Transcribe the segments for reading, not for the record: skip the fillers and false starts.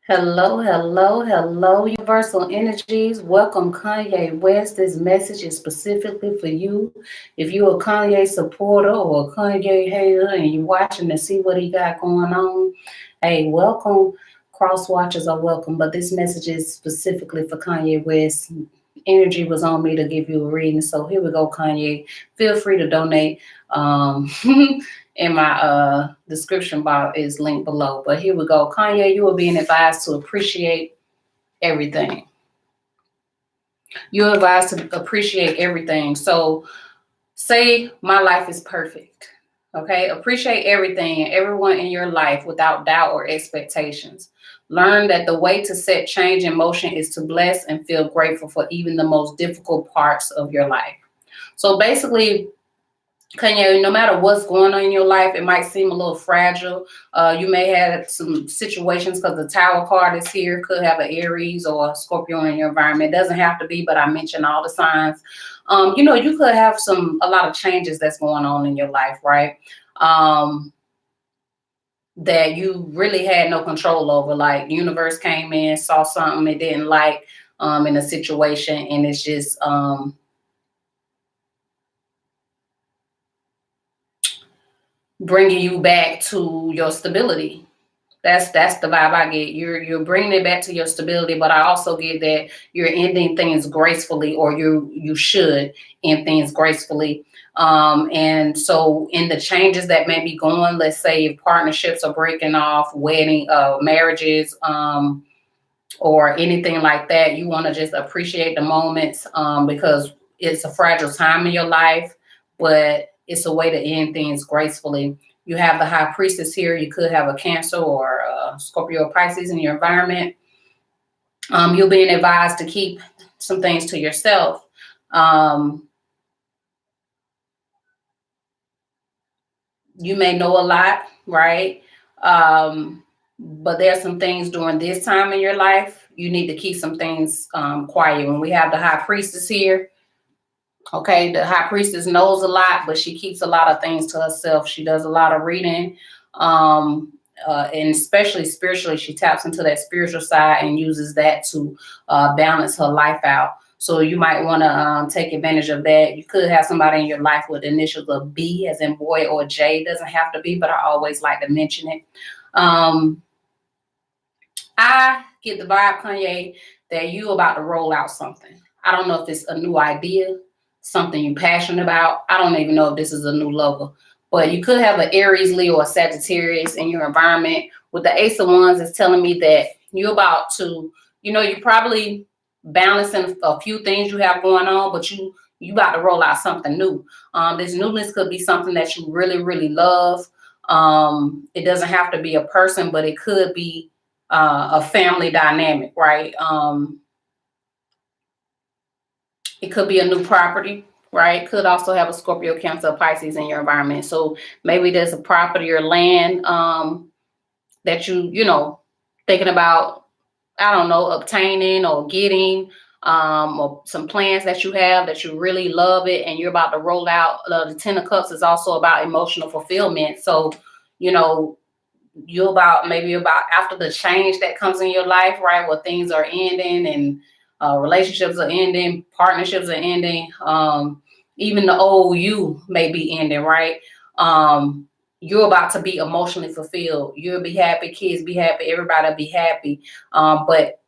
Hello, hello, hello, Universal Energies. Welcome, Kanye West. This message is specifically for you. If you're a Kanye supporter or a Kanye hater and you're watching to see what he got going on, hey, welcome. Cross watchers are welcome, but this message is specifically for Kanye West. Energy was on me to give you a reading, so here we go, Kanye. Feel free to donate. Um, in my description box is linked below. But here we go. Kanye, you are being advised to appreciate everything. You're advised to appreciate everything. So say my life is perfect. Okay, appreciate everything and everyone in your life without doubt or expectations. Learn that the way to set change in motion is to bless and feel grateful for even the most difficult parts of your life. So basically, Kanye, no matter what's going on in your life, it might seem a little fragile. You may have some situations because the Tower card is here, could have an Aries or a Scorpio in your environment. It doesn't have to be, but I mentioned all the signs. You could have a lot of changes that's going on in your life, right? That you really had no control over. Like the universe came in, saw something it didn't like in a situation, and it's just bringing you back to your stability. That's the vibe I get. You're bringing it back to your stability, but I also get that you're ending things gracefully, or you should end things gracefully. And so in the changes that may be going, let's say if partnerships are breaking off, marriages, or anything like that, you want to just appreciate the moments, because it's a fragile time in your life, but it's a way to end things gracefully. You have the high priestess here. You could have a Cancer or a Scorpio or Pisces in your environment. You're being advised to keep some things to yourself. You may know a lot, right? But there's some things during this time in your life you need to keep some things quiet. When we have the high priestess here, okay, the high priestess knows a lot, but she keeps a lot of things to herself. She does a lot of reading, and especially spiritually, she taps into that spiritual side and uses that to balance her life out. So you might want to take advantage of that. You could have somebody in your life with initials of B, as in boy, or J. It doesn't have to be, but I always like to mention it. Um, I get the vibe, Kanye, that you about to roll out something. I don't know if it's a new idea, something you're passionate about. I don't even know if this is a new logo, but you could have an Aries, Leo, or Sagittarius in your environment. With the Ace of Wands, it's telling me that you're about to, you're probably balancing a few things you have going on, but you about to roll out something new. This newness could be something that you really, really love. It doesn't have to be a person, but it could be a family dynamic, right? It could be a new property, right? Could also have a Scorpio, Cancer, Pisces in your environment. So maybe there's a property or land that thinking about, I don't know, obtaining or getting, or some plans that you have that you really love it and you're about to roll out. The Ten of Cups is also about emotional fulfillment. So, you know, maybe about after the change that comes in your life, right? Where things are ending and relationships are ending, partnerships are ending, even the old you may be ending, right? You're about to be emotionally fulfilled. You'll be happy, kids be happy, everybody will be happy. But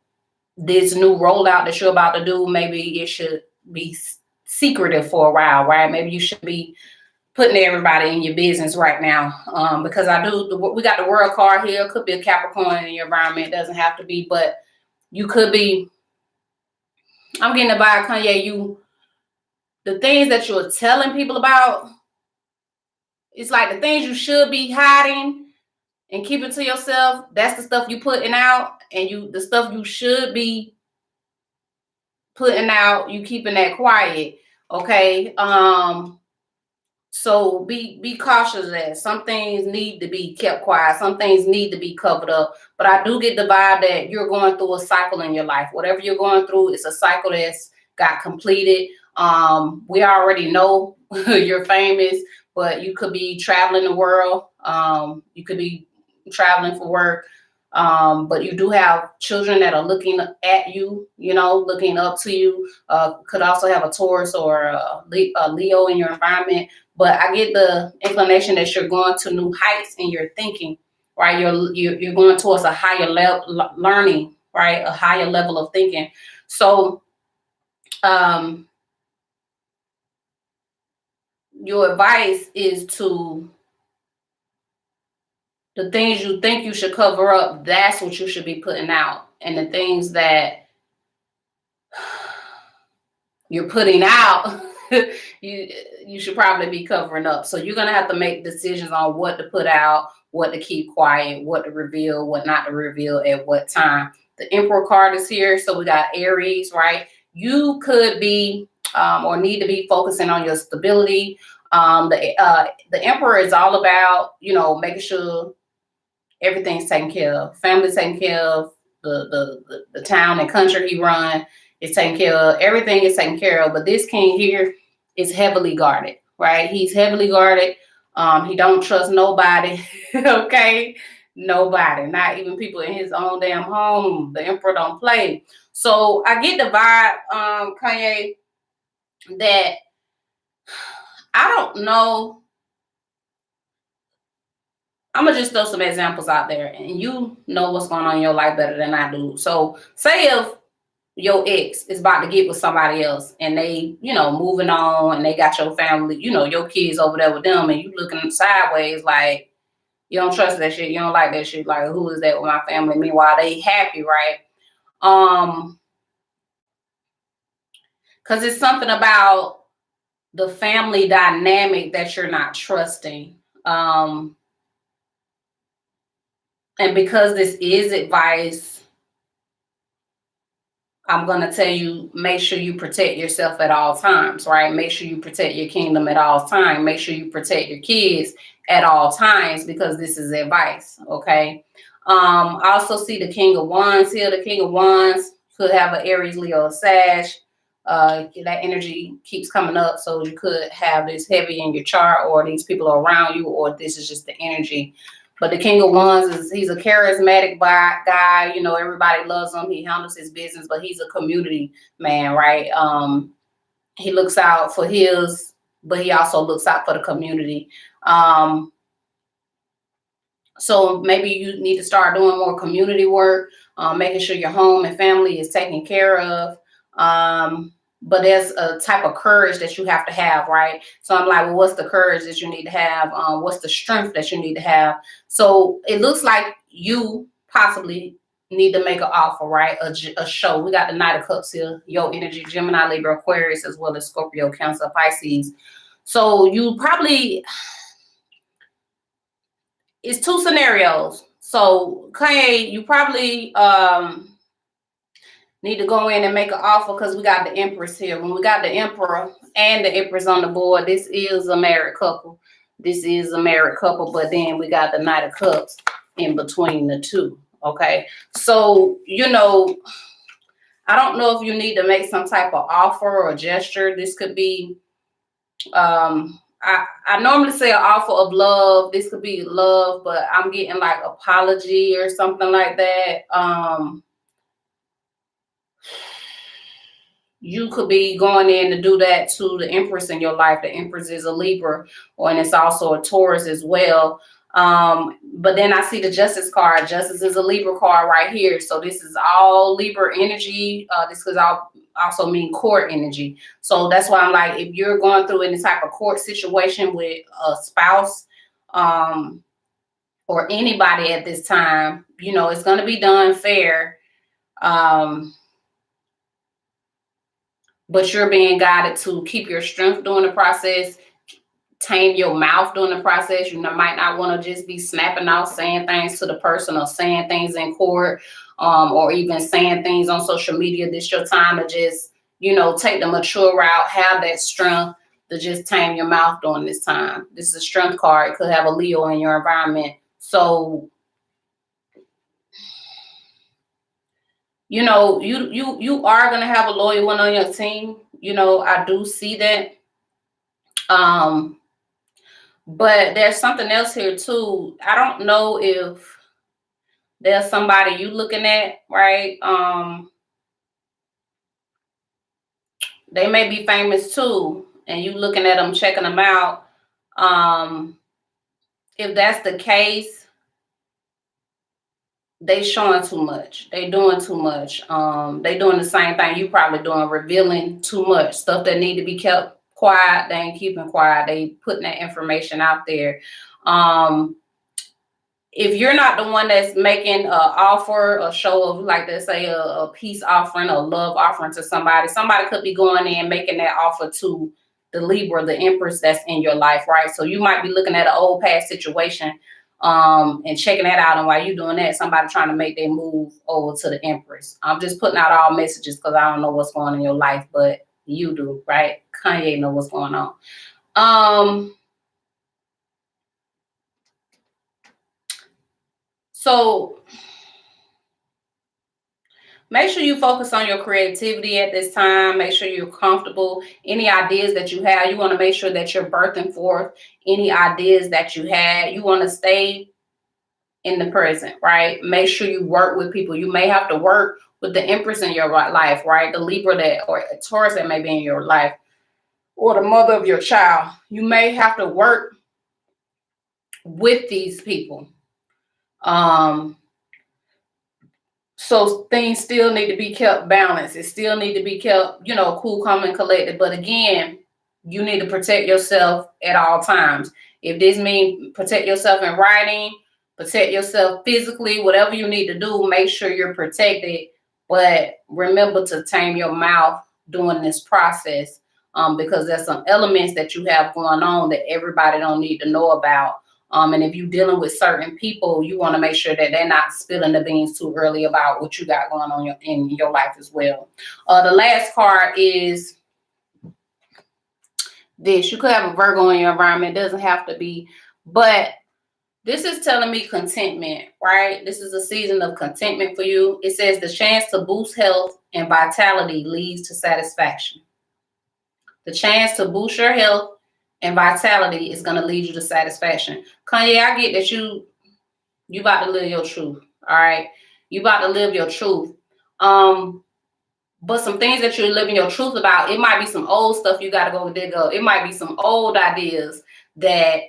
this new rollout that you're about to do, maybe it should be secretive for a while, right? Maybe you should be putting everybody in your business right now, because we got the world card here. It could be a Capricorn in your environment. It doesn't have to be, but you could be. I'm getting the vibe, Kanye. The things that you're telling people about, it's like the things you should be hiding and keeping to yourself. That's the stuff you putting out, and the stuff you should be putting out, you keeping that quiet. Okay. So be cautious of that. Some things need to be kept quiet. Some things need to be covered up. But I do get the vibe that you're going through a cycle in your life. Whatever you're going through, it's a cycle that's got completed. We already know you're famous, but you could be traveling the world. You could be traveling for work. But you do have children that are looking at you, looking up to you. Could also have a Taurus or a Leo in your environment. But I get the inclination that you're going to new heights in your thinking, right? You're going towards a higher level learning, right? A higher level of thinking. So your advice is to the things you think you should cover up, that's what you should be putting out. And the things that you're putting out, you should probably be covering up. So you're gonna have to make decisions on what to put out, what to keep quiet, what to reveal, what not to reveal at what time. The Emperor card is here, so we got Aries, right? You could be or need to be focusing on your stability. The Emperor is all about making sure everything's taken care of, family's taken care of, the town and country he run is taken care of, everything is taken care of. But this king here is heavily guarded, right? He's heavily guarded. He don't trust nobody. Okay, nobody, not even people in his own damn home. The Emperor don't play. So I get the vibe, Kanye, that I don't know. I'm gonna just throw some examples out there, and you know what's going on in your life better than I do. So, say if your ex is about to get with somebody else, and they, moving on, and they got your family, your kids over there with them, and you looking sideways like you don't trust that shit, you don't like that shit. Like, who is that with my family? Meanwhile, they happy, right? Because it's something about the family dynamic that you're not trusting. And because this is advice, I'm going to tell you, make sure you protect yourself at all times, right? Make sure you protect your kingdom at all times. Make sure you protect your kids at all times, because this is advice, okay? I also see the King of Wands here. The King of Wands could have an Aries, Leo, Sag. That energy keeps coming up, so you could have this heavy in your chart, or these people are around you, or this is just the energy. But the King of Wands he's a charismatic guy. Everybody loves him. He handles his business, but he's a community man, right? He looks out for his, but he also looks out for the community. So maybe you need to start doing more community work, making sure your home and family is taken care of. But there's a type of courage that you have to have, right? So I'm like, well, what's the courage that you need to have? What's the strength that you need to have? So it looks like you possibly need to make an offer, right? A show. We got the Knight of Cups here, your energy, Gemini, Libra, Aquarius, as well as Scorpio, Cancer, Pisces. So you probably, it's two scenarios. So Kanye, you probably need to go in and make an offer, because we got the Empress here. When we got the Emperor and the Empress on the board, this is a married couple. This is a married couple, but then we got the Knight of Cups in between the two. Okay. So, I don't know if you need to make some type of offer or gesture. This could be, I normally say an offer of love. This could be love, but I'm getting like apology or something like that. You could be going in to do that to the Empress in your life. The Empress is a Libra, and it's also a Taurus as well. But then I see the Justice card. Justice is a Libra card right here. So this is all Libra energy. This could also mean court energy. So that's why I'm like, if you're going through any type of court situation with a spouse, or anybody at this time, it's going to be done fair. But you're being guided to keep your strength during the process, tame your mouth during the process. You might not want to just be snapping out, saying things to the person, or saying things in court, or even saying things on social media. This your time to just, take the mature route, have that strength to just tame your mouth during this time. This is a strength card. It could have a Leo in your environment. So, you are going to have a loyal one on your team. I do see that. But there's something else here too. I don't know if there's somebody you looking at, right? They may be famous too, and you looking at them, checking them out. If that's the case, they showing too much. They doing too much. They doing the same thing you probably doing, revealing too much stuff that need to be kept quiet. They ain't keeping quiet. They putting that information out there. If you're not the one that's making an offer, a show of, like, let's say a peace offering, a love offering to somebody, somebody could be going in making that offer to the Libra, the Empress that's in your life, right? So you might be looking at an old past situation and checking that out. And while you're doing that, somebody trying to make their move over to the Empress. I'm just putting out all messages because I don't know what's going on in your life, but you do, right? Kanye know what's going on. So make sure you focus on your creativity at this time. Make sure you're comfortable. Any ideas that you have, you want to make sure that you're birthing forth any ideas that you had. You want to stay in the present, right? Make sure you work with people. You may have to work with the Empress in your life, right? The Libra that, or Taurus that may be in your life, or the mother of your child. You may have to work with these people. So things still need to be kept balanced. It still need to be kept, cool, calm, and collected. But again, you need to protect yourself at all times. If this means protect yourself in writing, protect yourself physically, whatever you need to do, make sure you're protected. But remember to tame your mouth during this process, because there's some elements that you have going on that everybody don't need to know about. And if you're dealing with certain people, you want to make sure that they're not spilling the beans too early about what you got going on in your life as well. The last card is this. You could have a Virgo in your environment. It doesn't have to be. But this is telling me contentment, right? This is a season of contentment for you. It says the chance to boost health and vitality leads to satisfaction. The chance to boost your health and vitality is going to lead you to satisfaction. Kanye, I get that you about to live your truth. All right. You about to live your truth. But some things that you're living your truth about, it might be some old stuff you got to go dig up. It might be some old ideas that,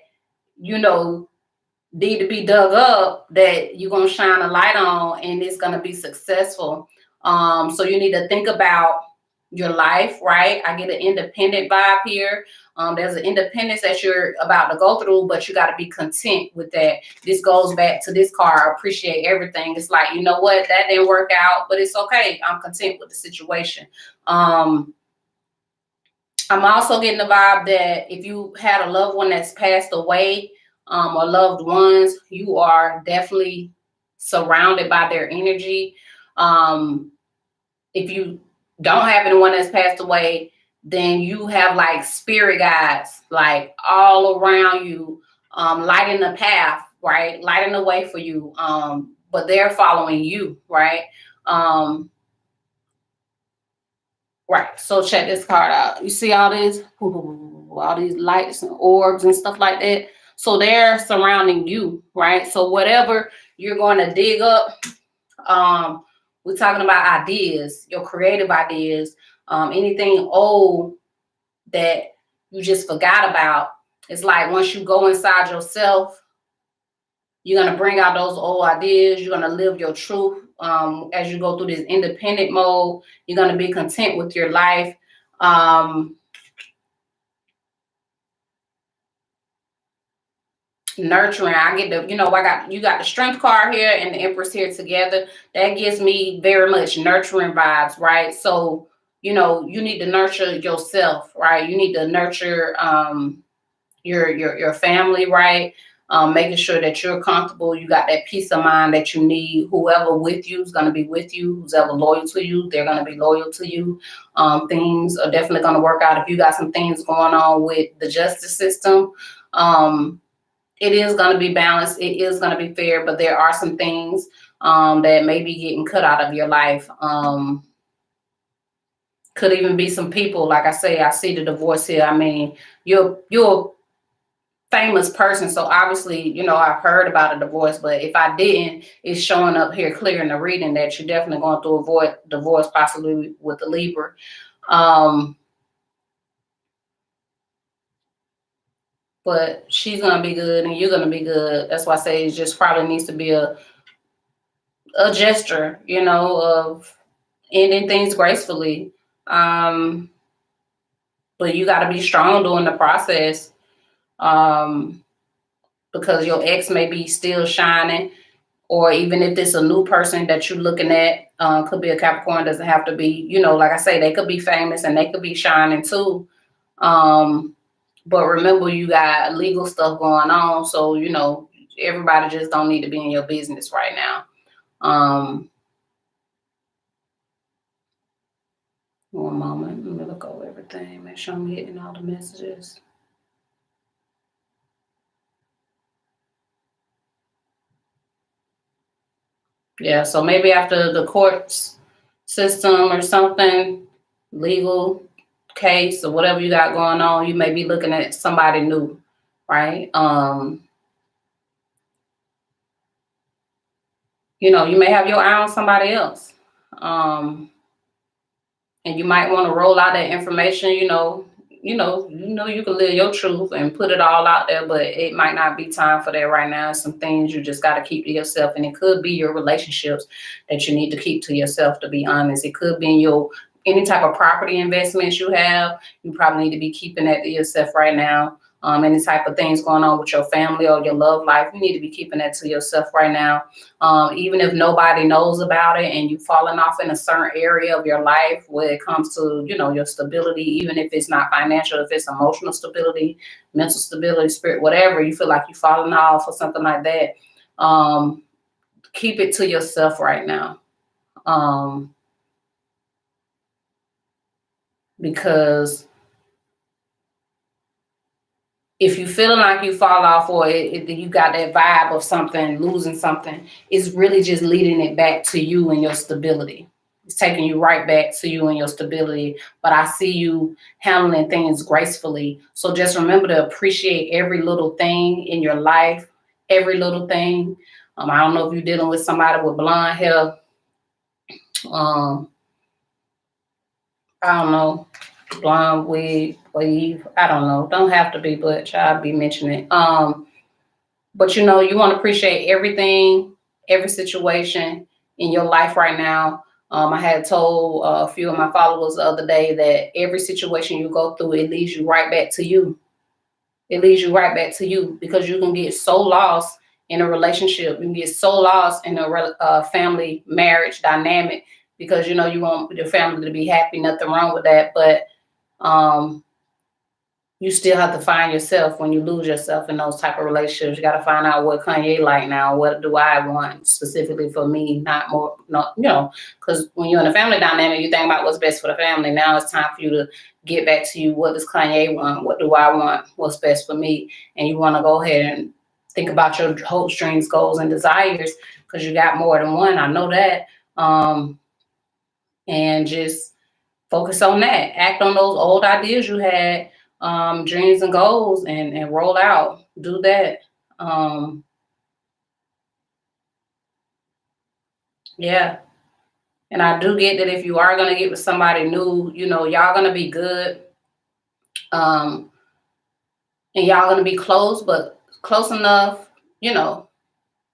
need to be dug up that you're going to shine a light on, and it's going to be successful. So you need to think about your life, right? I get an independent vibe here. There's an independence that you're about to go through, but you got to be content with that. This goes back to this card, appreciate everything. It's like, you know what, that didn't work out, but it's okay. I'm content with the situation. I'm also getting the vibe that if you had a loved one that's passed away, or loved ones, you are definitely surrounded by their energy. If you don't have anyone that's passed away, then you have like spirit guides, like all around you, lighting the path, right? Lighting the way for you. But they're following you, right? Right. So check this card out. You see all these lights and orbs and stuff like that. So they're surrounding you, right? So whatever you're going to dig up, we're talking about ideas, your creative ideas, anything old that you just forgot about. It's like once you go inside yourself, you're going to bring out those old ideas. You're going to live your truth. As you go through this independent mode, you're going to be content with your life. Nurturing. I get the, you got the strength card here and the Empress here together. That gives me very much nurturing vibes, right? So, you need to nurture yourself, right? You need to nurture your family, right? Making sure that you're comfortable, you got that peace of mind that you need. Whoever with you is going to be with you. Who's ever loyal to you, they're going to be loyal to you. Things are definitely going to work out. If you got some things going on with the justice system, it is going to be balanced. It is going to be fair, but there are some things that may be getting cut out of your life. Could even be some people, like I say, I see the divorce here. I mean, you'll famous person. So obviously, you know, I've heard about a divorce, but if I didn't, it's showing up here clear in the reading that you're definitely going to avoid divorce, possibly with the Libra. But she's gonna be good and you're gonna be good. That's why I say it just probably needs to be a gesture, you know, of ending things gracefully. Um, but you got to be strong during the process, because your ex may be still shining, or even if it's a new person that you're looking at, could be a Capricorn, doesn't have to be, you know, like I say, they could be famous and they could be shining too. But remember, you got legal stuff going on, so you know everybody just don't need to be in your business right now. One moment, let me look over everything, make sure I'm hitting all the messages. Yeah, so maybe after the courts system or something, legal case or whatever you got going on, you may be looking at somebody new, right? You know, you may have your eye on somebody else. And you might want to roll out that information, you can live your truth and put it all out there, but it might not be time for that right now. Some things you just got to keep to yourself, and it could be your relationships that you need to keep to yourself, to be honest. It could be in your any type of property investments you have. You probably need to be keeping that to yourself right now. Any type of things going on with your family or your love life, you need to be keeping that to yourself right now. Even if nobody knows about it and you've fallen off in a certain area of your life where it comes to, you know, your stability, even if it's not financial, if it's emotional stability, mental stability, spirit, whatever, you feel like you've fallen off or something like that, keep it to yourself right now. Because if you feeling like you fall off, or you got that vibe of something, losing something, it's really just leading it back to you and your stability. It's taking you right back to you and your stability. But I see you handling things gracefully. So just remember to appreciate every little thing in your life, every little thing. I don't know if you're dealing with somebody with blonde hair. I don't know, blonde wig, weave. I don't know. Don't have to be, but I'll be mentioning it. But you know, you want to appreciate everything, every situation in your life right now. I had told a few of my followers the other day that every situation you go through, it leads you right back to you. It leads you right back to you, because you can get so lost in a relationship. You can get so lost in a family marriage dynamic, because you know you want your family to be happy. Nothing wrong with that, but you still have to find yourself when you lose yourself in those type of relationships. You got to find out what Kanye like now. What do I want specifically for me? Not more, not, you know, because when you're in a family dynamic, you think about what's best for the family. Now it's time for you to get back to you. What does Kanye want? What do I want? What's best for me? And you want to go ahead and think about your hopes, dreams, goals, and desires, because you got more than one. I know that. And just focus on that. Act on those old ideas you had, dreams and goals, and roll out. Do that. Yeah. And I do get that if you are going to get with somebody new, you know, y'all going to be good. And y'all going to be close, but close enough, you know,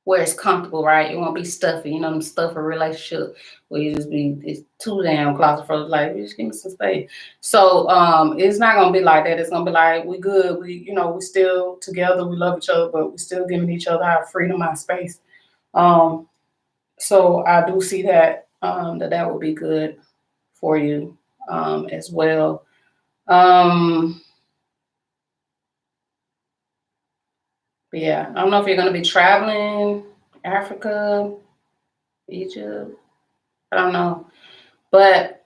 where it's comfortable, right? It won't be stuffy, you know, them stuffy relationship where you just be, it's too damn claustrophobic, like, just give me some space. So it's not gonna be like that. It's gonna be like, we good, we still together, we love each other, but we still giving each other our freedom, our space. So I do see that that would be good for you as well. But yeah, I don't know if you're gonna be traveling Africa, Egypt. I don't know. But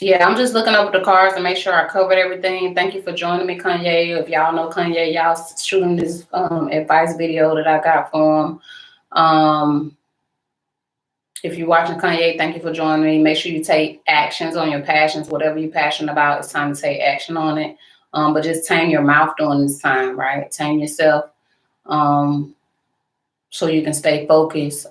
yeah, I'm just looking over the cards to make sure I covered everything. Thank you for joining me, Kanye. If y'all know Kanye, y'all shoot him this advice video that I got for him. If you're watching Kanye, thank you for joining me. Make sure you take actions on your passions. Whatever you're passionate about, it's time to take action on it. But just tame your mouth during this time, right? Tame yourself, so you can stay focused.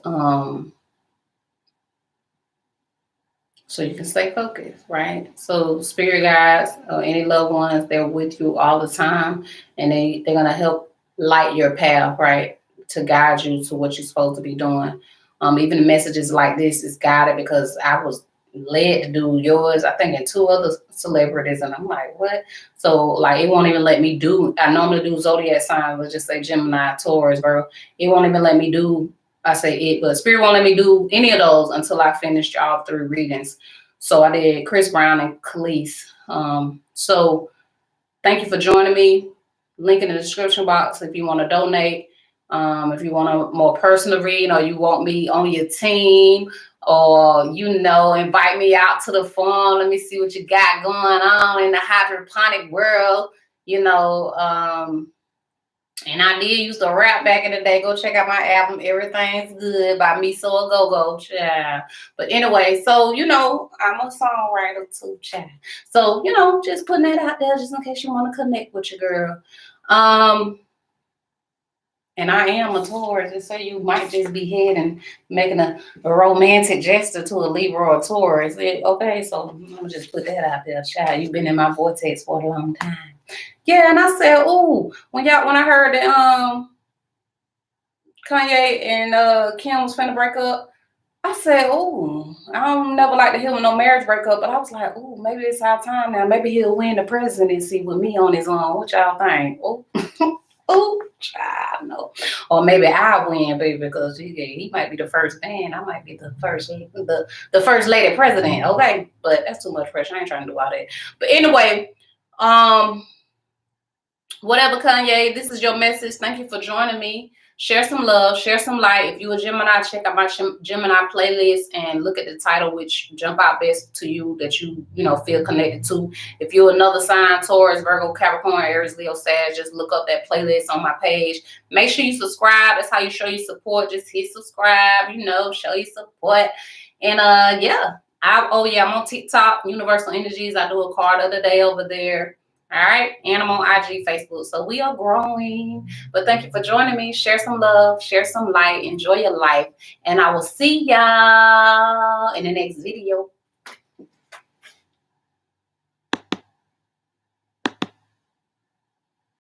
So you can stay focused, right? So spirit guides or any loved ones, they're with you all the time, and they're gonna help light your path, right? To guide you to what you're supposed to be doing. Even messages like this is guided because I was led to do yours, I think, and two other celebrities, and I'm like, what? So like it won't even let me do. I normally do zodiac signs, let's just say Gemini, Taurus, Virgo. It won't even let me do. I say it, but Spirit won't let me do any of those until I finished all 3 readings. So I did Chris Brown and Khalees. So thank you for joining me. Link in the description box if you want to donate. If you want a more personal read, or you want me on your team, or invite me out to the farm. Let me see what you got going on in the hydroponic world. And I did used to rap back in the day. Go check out my album, Everything's Good by Me So A Go-Go, child. But anyway, so, I'm a songwriter too, child. So, just putting that out there just in case you want to connect with your girl. And I am a Taurus, and so you might just be heading, making a romantic gesture to a Libra or a Taurus. Okay, so I'm going to just put that out there, child. You've been in my vortex for a long time. Yeah, and I said, ooh, when I heard that Kanye and Kim was finna break up, I said, ooh, I don't never like to hear no marriage breakup, but I was like, ooh, maybe it's our time now. Maybe he'll win the presidency with me on his own. What y'all think? Ooh, ooh, child, no. Or maybe I'll win, baby, because he might be the first man. I might be the first lady president. Okay, but that's too much pressure. I ain't trying to do all that. But anyway, whatever, Kanye, this is your message. Thank you for joining me. Share some love, share some light. If you're a Gemini, check out my Gemini playlist and look at the title, which jump out best to you, that you feel connected to. If you're another sign, Taurus, Virgo, Capricorn, Aries, Leo, Sag, just look up that playlist on my page. Make sure you subscribe. That's how you show your support. Just hit subscribe, show your support. And yeah. I'm on TikTok, Universal Energies. I do a card of the day over there. All right, and I'm on IG, Facebook. So we are growing. But thank you for joining me. Share some love, share some light, enjoy your life. And I will see y'all in the next video.